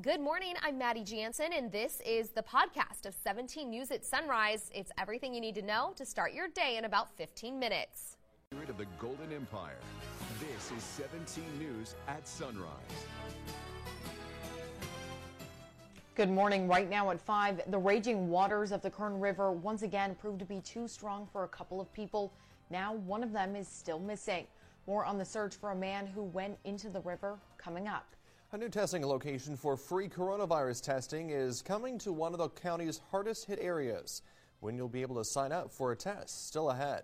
Good morning, I'm Maddie Jansen, and this is the podcast of 17 News at Sunrise. It's everything you need to know to start your day in about 15 minutes. Of the Golden Empire. This is 17 News at Sunrise. Good morning. Right now at 5, the raging waters of the Kern River once again proved to be too strong for a couple of people. Now one of them is still missing. More on the search for a man who went into the river coming up. A new testing location for free coronavirus testing is coming to one of the county's hardest hit areas. When you'll be able to sign up for a test, still ahead.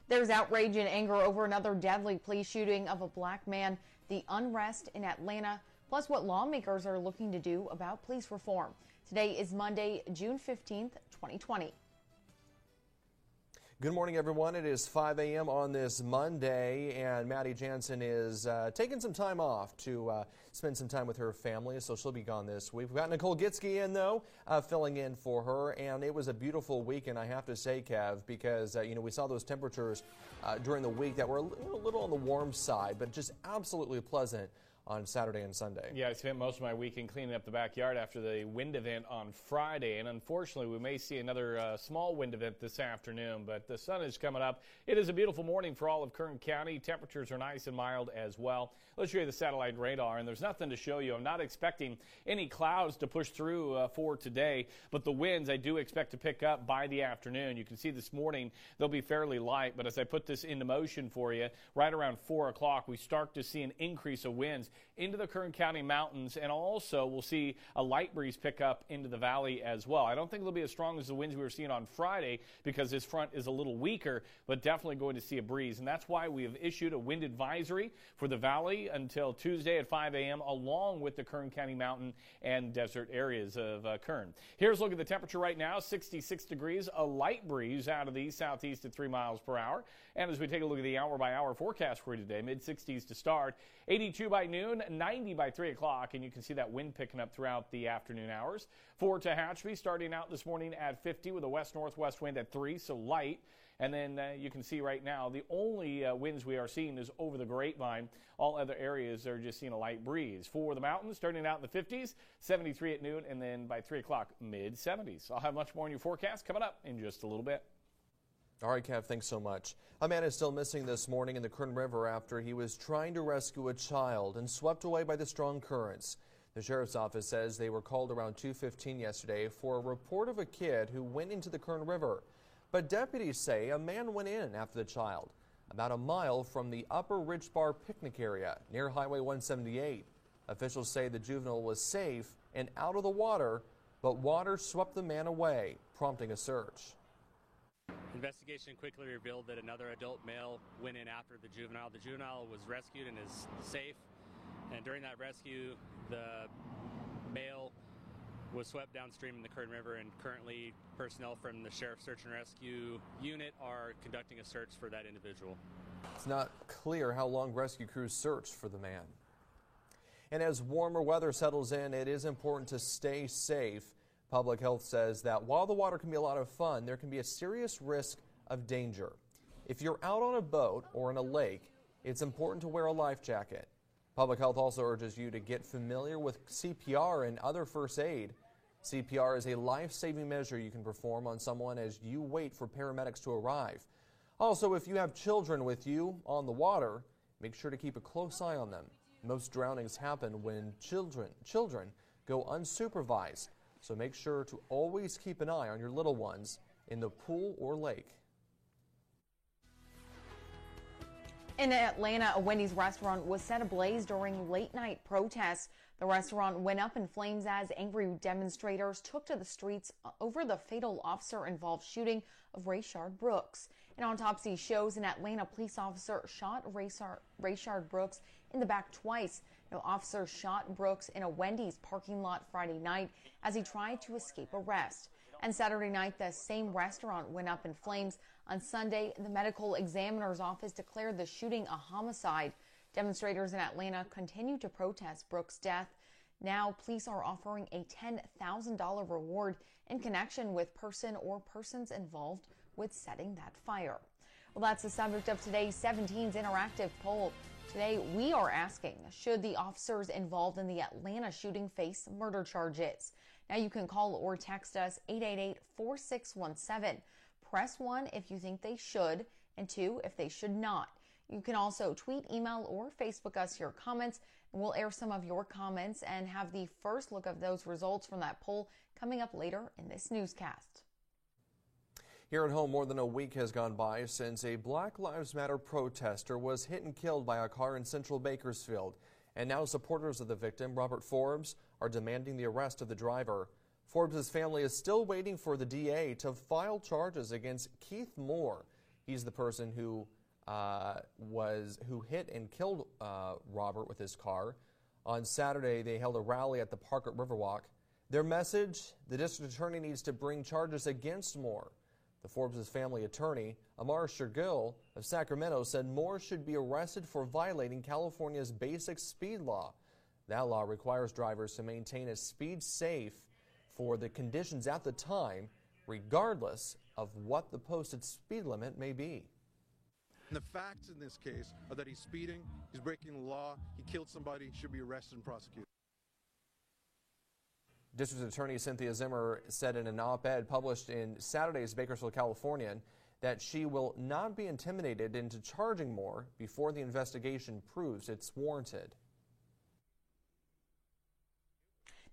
There's outrage and anger over another deadly police shooting of a black man, the unrest in Atlanta, plus what lawmakers are looking to do about police reform. Today is Monday, June 15th, 2020. Good morning, everyone. It is 5 a.m. on this Monday, and Maddie Jansen is taking some time off to spend some time with her family, so she'll be gone this week. We've got Nicole Gitske in, though, filling in for her, and it was a beautiful weekend, I have to say, Kev, because, we saw those temperatures during the week that were a little on the warm side, but just absolutely pleasant on Saturday and Sunday. Yeah, I spent most of my weekend cleaning up the backyard after the wind event on Friday, and unfortunately we may see another small wind event this afternoon, but the sun is coming up. It is a beautiful morning for all of Kern County. Temperatures are nice and mild as well. Let's show you the satellite radar, and there's nothing to show you. I'm not expecting any clouds to push through for today, but the winds I do expect to pick up by the afternoon. You can see this morning they'll be fairly light, but as I put this into motion for you, right around 4 o'clock we start to see an increase of winds into the Kern County mountains, and also we'll see a light breeze pick up into the valley as well. I don't think it'll be as strong as the winds we were seeing on Friday because this front is a little weaker, but definitely going to see a breeze, and that's why we have issued a wind advisory for the valley until Tuesday at 5 a.m. along with the Kern County mountain and desert areas of Kern. Here's a look at the temperature right now, 66 degrees, a light breeze out of the east-southeast at 3 miles per hour. And as we take a look at the hour-by-hour forecast for you today, mid-60s to start, 82 by noon, 90 by 3 o'clock, and you can see that wind picking up throughout the afternoon hours. For Tehachapi, starting out this morning at 50 with a west-northwest wind at 3, so light. And then you can see right now the only winds we are seeing is over the Grapevine. All other areas are just seeing a light breeze. For the mountains, starting out in the 50s, 73 at noon, and then by 3 o'clock, mid-70s. I'll have much more in your forecast coming up in just a little bit. All right, Kev, thanks so much. A man is still missing this morning in the Kern River after he was trying to rescue a child and swept away by the strong currents. The sheriff's office says they were called around 2:15 yesterday for a report of a kid who went into the Kern River. But deputies say a man went in after the child, about a mile from the Upper Ridge Bar picnic area near Highway 178. Officials say the juvenile was safe and out of the water, but water swept the man away, prompting a search. Investigation quickly revealed that another adult male went in after the juvenile. The juvenile was rescued and is safe. And during that rescue, the male was swept downstream in the Kern River, and currently personnel from the Sheriff's Search and Rescue Unit are conducting a search for that individual. It's not clear how long rescue crews searched for the man. And as warmer weather settles in, it is important to stay safe. Public Health says that while the water can be a lot of fun, there can be a serious risk of danger. If you're out on a boat or in a lake, it's important to wear a life jacket. Public Health also urges you to get familiar with CPR and other first aid. CPR is a life-saving measure you can perform on someone as you wait for paramedics to arrive. Also, if you have children with you on the water, make sure to keep a close eye on them. Most drownings happen when children go unsupervised. So make sure to always keep an eye on your little ones in the pool or lake. In Atlanta, a Wendy's restaurant was set ablaze during late-night protests. The restaurant went up in flames as angry demonstrators took to the streets over the fatal officer-involved shooting of Rayshard Brooks. An autopsy shows an Atlanta police officer shot Rayshard Brooks in the back twice. No officer shot Brooks in a Wendy's parking lot Friday night as he tried to escape arrest. And Saturday night, the same restaurant went up in flames. On Sunday, the medical examiner's office declared the shooting a homicide. Demonstrators in Atlanta continue to protest Brooks' death. Now, police are offering a $10,000 reward in connection with person or persons involved with setting that fire. Well, that's the subject of today's 17's interactive poll. Today, we are asking, should the officers involved in the Atlanta shooting face murder charges? Now you can call or text us 888-4617. Press 1 if you think they should, and 2 if they should not. You can also tweet, email, or Facebook us your comments, and we'll air some of your comments and have the first look of those results from that poll coming up later in this newscast. Here at home, more than a week has gone by since a Black Lives Matter protester was hit and killed by a car in central Bakersfield. And now supporters of the victim, Robert Forbes, are demanding the arrest of the driver. Forbes' family is still waiting for the DA to file charges against Keith Moore. He's the person who hit and killed Robert with his car. On Saturday, they held a rally at the park at Riverwalk. Their message, the district attorney needs to bring charges against Moore. The Forbes' family attorney, Amar Shergill of Sacramento, said Moore should be arrested for violating California's basic speed law. That law requires drivers to maintain a speed safe for the conditions at the time, regardless of what the posted speed limit may be. And the facts in this case are that he's speeding, he's breaking the law, he killed somebody, should be arrested and prosecuted. District Attorney Cynthia Zimmer said in an op-ed published in Saturday's Bakersfield Californian that she will not be intimidated into charging Moore before the investigation proves it's warranted.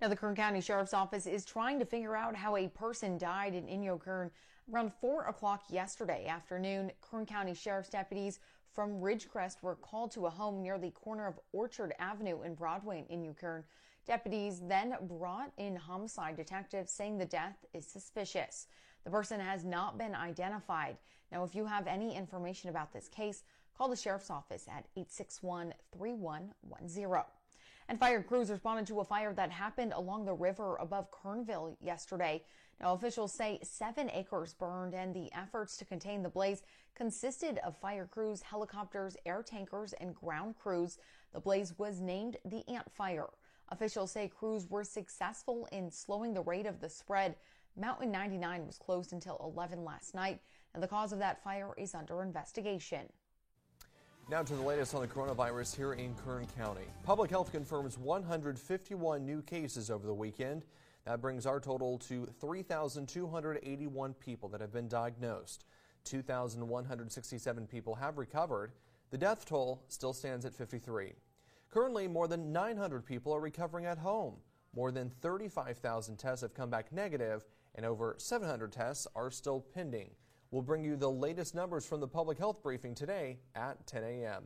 Now, the Kern County Sheriff's Office is trying to figure out how a person died in Inyo Kern around 4 o'clock yesterday afternoon. Kern County Sheriff's deputies from Ridgecrest were called to a home near the corner of Orchard Avenue and Broadway in Inyo Kern. Deputies then brought in homicide detectives saying the death is suspicious. The person has not been identified. Now, if you have any information about this case, call the Sheriff's Office at 861-3110. And fire crews responded to a fire that happened along the river above Kernville yesterday. Now, officials say 7 acres burned, and the efforts to contain the blaze consisted of fire crews, helicopters, air tankers, and ground crews. The blaze was named the Ant Fire. Officials say crews were successful in slowing the rate of the spread. Mountain 99 was closed until 11 last night, and the cause of that fire is under investigation. Now to the latest on the coronavirus here in Kern County. Public Health confirms 151 new cases over the weekend. That brings our total to 3,281 people that have been diagnosed. 2,167 people have recovered. The death toll still stands at 53. Currently, more than 900 people are recovering at home. More than 35,000 tests have come back negative, and over 700 tests are still pending. We'll bring you the latest numbers from the public health briefing today at 10 a.m.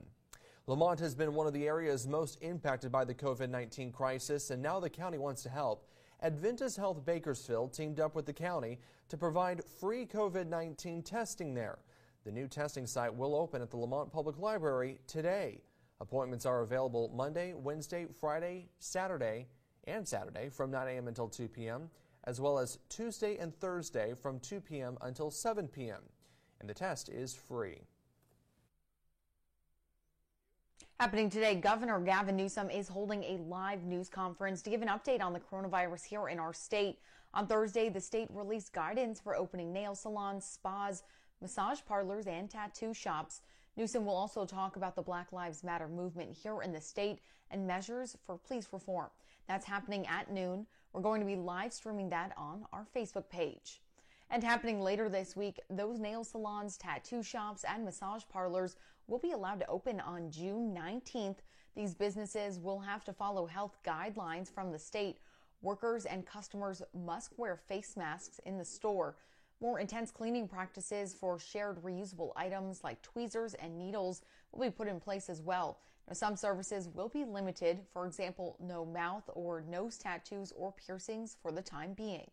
Lamont has been one of the areas most impacted by the COVID-19 crisis, and now the county wants to help. Adventist Health Bakersfield teamed up with the county to provide free COVID-19 testing there. The new testing site will open at the Lamont Public Library today. Appointments are available Monday, Wednesday, Friday, Saturday, and Saturday from 9 a.m. until 2 p.m., as well as Tuesday and Thursday from 2 p.m. until 7 p.m. And the test is free. Happening today, Governor Gavin Newsom is holding a live news conference to give an update on the coronavirus here in our state. On Thursday, the state released guidance for opening nail salons, spas, massage parlors, and tattoo shops. Newsom will also talk about the Black Lives Matter movement here in the state and measures for police reform. That's happening at noon. We're going to be live streaming that on our Facebook page. And happening later this week, those nail salons, tattoo shops, and massage parlors will be allowed to open on June 19th. These businesses will have to follow health guidelines from the state. Workers and customers must wear face masks in the store. More intense cleaning practices for shared reusable items like tweezers and needles will be put in place as well. Now, some services will be limited. For example, no mouth or nose tattoos or piercings for the time being.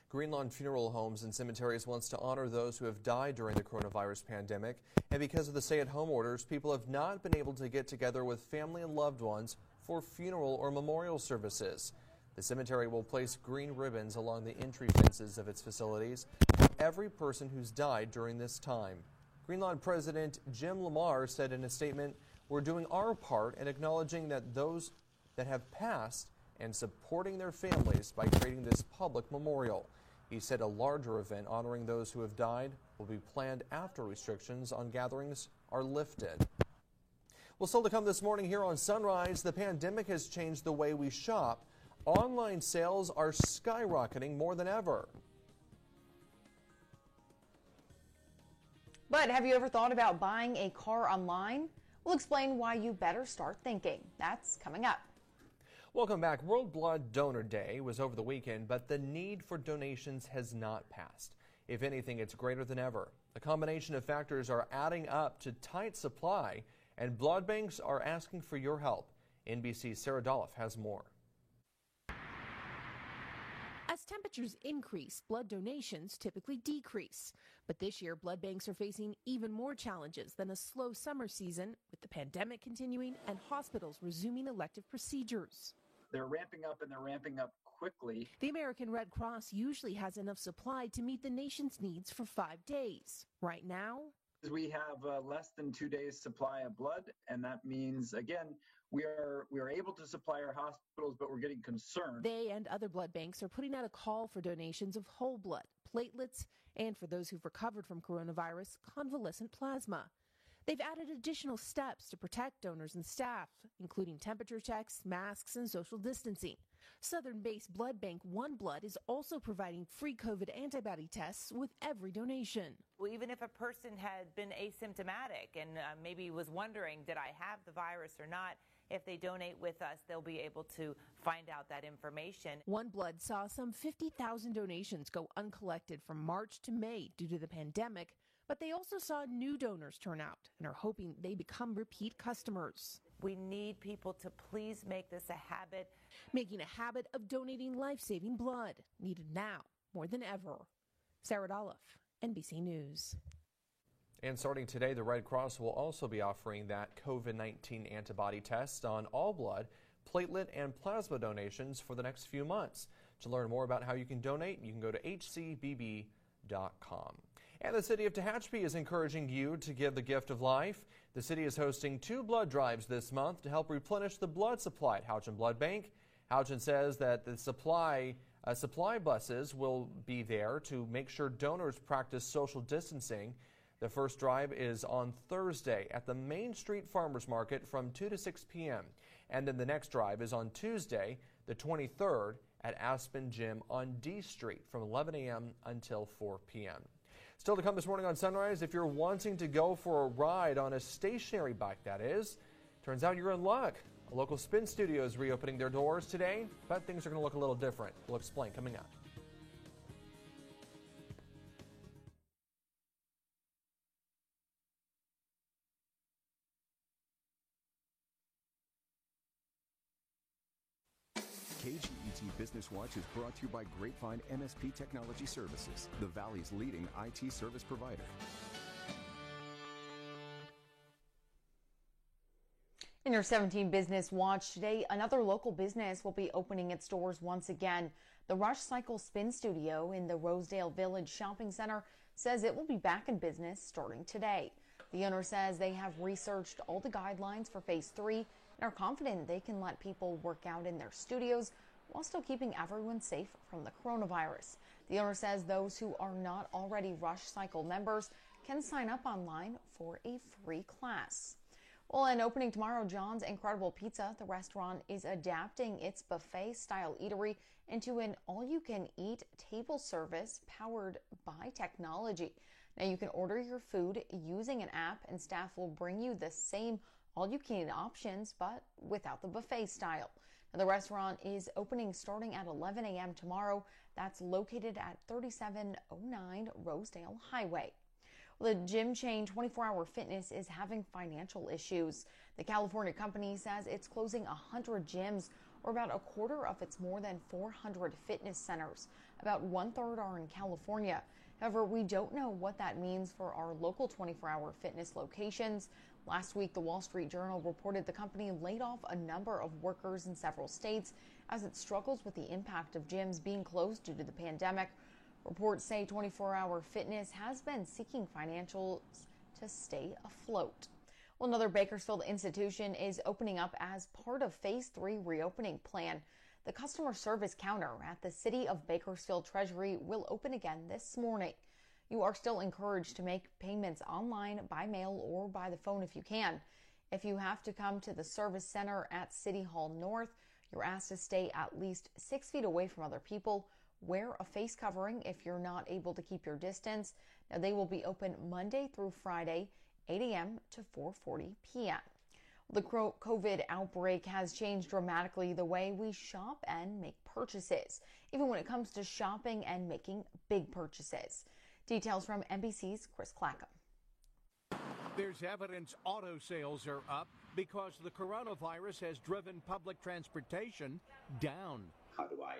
Greenlawn Funeral Homes and Cemeteries wants to honor those who have died during the coronavirus pandemic. And because of the stay-at-home orders, people have not been able to get together with family and loved ones for funeral or memorial services. The cemetery will place green ribbons along the entry fences of its facilities for every person who's died during this time. Greenlawn President Jim Lamar said in a statement, "We're doing our part in acknowledging that those that have passed and supporting their families by creating this public memorial." He said a larger event honoring those who have died will be planned after restrictions on gatherings are lifted. Well, still to come this morning here on Sunrise, the pandemic has changed the way we shop. Online sales are skyrocketing more than ever. But have you ever thought about buying a car online? We'll explain why you better start thinking. That's coming up. Welcome back. World Blood Donor Day was over the weekend, but the need for donations has not passed. If anything, it's greater than ever. The combination of factors are adding up to tight supply, and blood banks are asking for your help. NBC's Sarah Dolph has more. As temperatures increase, blood donations typically decrease. But this year, blood banks are facing even more challenges than a slow summer season, with the pandemic continuing and hospitals resuming elective procedures. They're ramping up, and they're ramping up quickly. The American Red Cross usually has enough supply to meet the nation's needs for 5 days. Right now, we have less than 2 days supply of blood, and that means, again, we are able to supply our hospitals, but we're getting concerned. They and other blood banks are putting out a call for donations of whole blood, platelets, and for those who've recovered from coronavirus, convalescent plasma. They've added additional steps to protect donors and staff, including temperature checks, masks, and social distancing. Southern-based blood bank One Blood is also providing free COVID antibody tests with every donation. Well, even if a person had been asymptomatic and maybe was wondering, did I have the virus or not, if they donate with us, they'll be able to find out that information. One Blood saw some 50,000 donations go uncollected from March to May due to the pandemic, but they also saw new donors turn out and are hoping they become repeat customers. We need people to please make this a habit. Making a habit of donating life-saving blood, needed now more than ever. Sarah Dolph, NBC News. And starting today, the Red Cross will also be offering that COVID-19 antibody test on all blood, platelet, and plasma donations for the next few months. To learn more about how you can donate, you can go to hcbb.com. And the city of Tehachapi is encouraging you to give the gift of life. The city is hosting 2 blood drives this month to help replenish the blood supply at Houchin Blood Bank. Houchin says that the supply buses will be there to make sure donors practice social distancing. The first drive is on Thursday at the Main Street Farmers Market from 2 to 6 p.m. And then the next drive is on Tuesday, the 23rd, at Aspen Gym on D Street from 11 a.m. until 4 p.m. Still to come this morning on Sunrise, if you're wanting to go for a ride on a stationary bike, that is, turns out you're in luck. A local spin studio is reopening their doors today, but things are going to look a little different. We'll explain coming up. KGET Business Watch is brought to you by Grapevine MSP Technology Services, the Valley's leading IT service provider. In your 17 Business Watch today, another local business will be opening its doors once again. The Rush Cycle Spin Studio in the Rosedale Village Shopping Center says it will be back in business starting today. The owner says they have researched all the guidelines for Phase 3 and are confident they can let people work out in their studios while still keeping everyone safe from the coronavirus. The owner says those who are not already Rush Cycle members can sign up online for a free class. Well, and opening tomorrow, John's Incredible Pizza. The restaurant is adapting its buffet-style eatery into an all-you-can-eat table service powered by technology. Now, you can order your food using an app, and staff will bring you the same all-you-can-eat options, but without the buffet style. Now, the restaurant is opening starting at 11 a.m. tomorrow. That's located at 3709 Rosedale Highway. Well, the gym chain 24 Hour Fitness is having financial issues. The California company says it's closing 100 gyms, or about a quarter of its more than 400 fitness centers. About 1/3 are in California. However, we don't know what that means for our local 24-hour fitness locations. Last week, the Wall Street Journal reported the company laid off a number of workers in several states as it struggles with the impact of gyms being closed due to the pandemic. Reports say 24 Hour Fitness has been seeking financials to stay afloat. Well, another Bakersfield institution is opening up as part of Phase 3 reopening plan. The customer service counter at the City of Bakersfield Treasury will open again this morning. You are still encouraged to make payments online, by mail, or by the phone if you can. If you have to come to the service center at City Hall North, you're asked to stay at least 6 feet away from other people. Wear a face covering if you're not able to keep your distance. Now, they will be open Monday through Friday, 8 a.m. to 4:40 p.m. The COVID outbreak has changed dramatically the way we shop and make purchases, even when it comes to shopping and making big purchases. Details from NBC's Chris Clackham. There's evidence auto sales are up because the coronavirus has driven public transportation down. How do I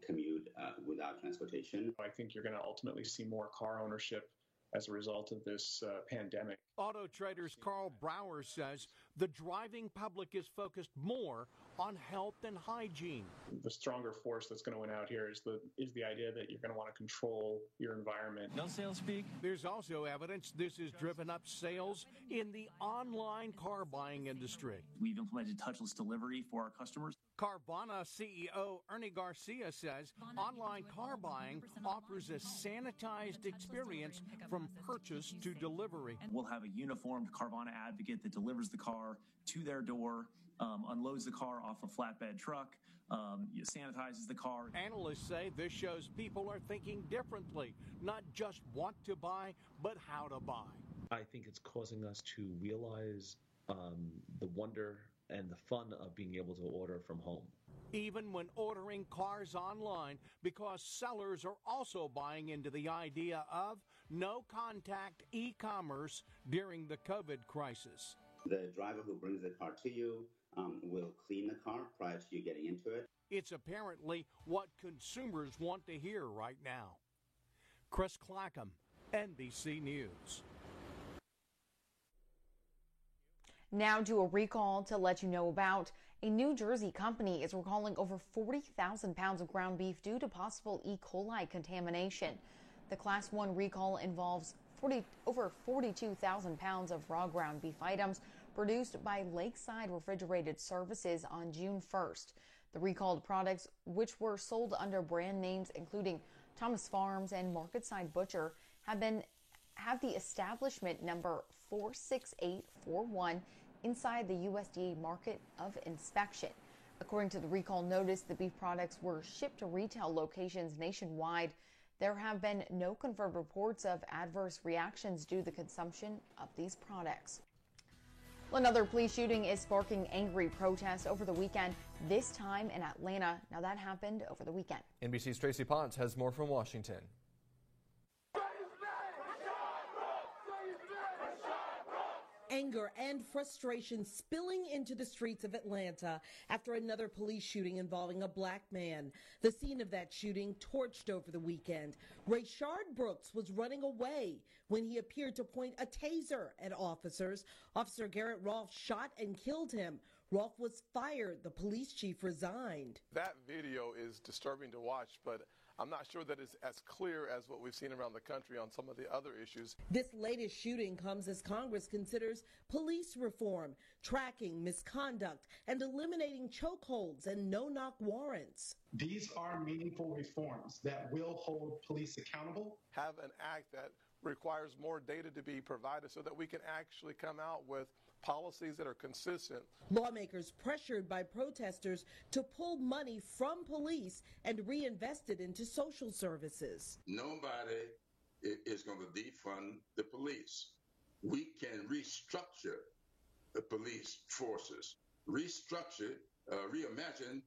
commute without transportation? I think you're going to ultimately see more car ownership as a result of this pandemic. Auto Trader's Carl Brower says the driving public is focused more on health and hygiene. The stronger force that's going to win out here is the idea that you're going to want to control your environment. No sales speak. There's also evidence this has driven up sales in the online car buying industry. We've implemented touchless delivery for our customers. Carvana CEO Ernie Garcia says online car buying offers a sanitized experience from purchase to delivery. We'll have a uniformed Carvana advocate that delivers the car to their door, unloads the car off a flatbed truck, sanitizes the car. Analysts say this shows people are thinking differently, not just what to buy, but how to buy. I think it's causing us to realize the wonder and the fun of being able to order from home. Even when ordering cars online, because sellers are also buying into the idea of no-contact e-commerce during the COVID crisis. The driver who brings the car to you will clean the car prior to you getting into it. It's apparently what consumers want to hear right now. Chris Clackham, NBC News. Now to a recall to let you know about. A New Jersey company is recalling over 40,000 pounds of ground beef due to possible E. coli contamination. The Class 1 recall involves over 42,000 pounds of raw ground beef items produced by Lakeside Refrigerated Services on June 1st. The recalled products, which were sold under brand names including Thomas Farms and Marketside Butcher, have the establishment number 46841 inside the USDA market of inspection. According to the recall notice, the beef products were shipped to retail locations nationwide. There have been no confirmed reports of adverse reactions due to the consumption of these products. Another police shooting is sparking angry protests over the weekend, this time in Atlanta. Now, that happened over the weekend. NBC's Tracy Potts has more from Washington. Anger and frustration spilling into the streets of Atlanta after another police shooting involving a black man. The scene of that shooting torched over the weekend. Rayshard Brooks was running away when he appeared to point a taser at officers. Officer Garrett Rolfe shot and killed him. Rolfe was fired. The police chief resigned. That video is disturbing to watch, but I'm not sure that it's as clear as what we've seen around the country on some of the other issues. This latest shooting comes as Congress considers police reform, tracking misconduct, and eliminating chokeholds and no-knock warrants. These are meaningful reforms that will hold police accountable. Have an act that requires more data to be provided so that we can actually come out with policies that are consistent. Lawmakers pressured by protesters to pull money from police and reinvest it into social services. Nobody is going to defund the police. We can restructure the police forces, restructure, reimagine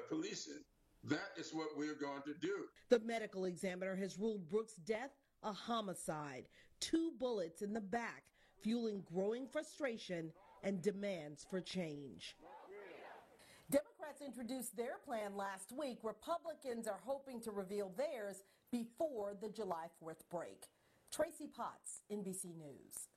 policing. That is what we're going to do. The medical examiner has ruled Brooks' death a homicide. 2 bullets in the back, fueling growing frustration and demands for change. Democrats introduced their plan last week. Republicans are hoping to reveal theirs before the July 4th break. Tracy Potts, NBC News.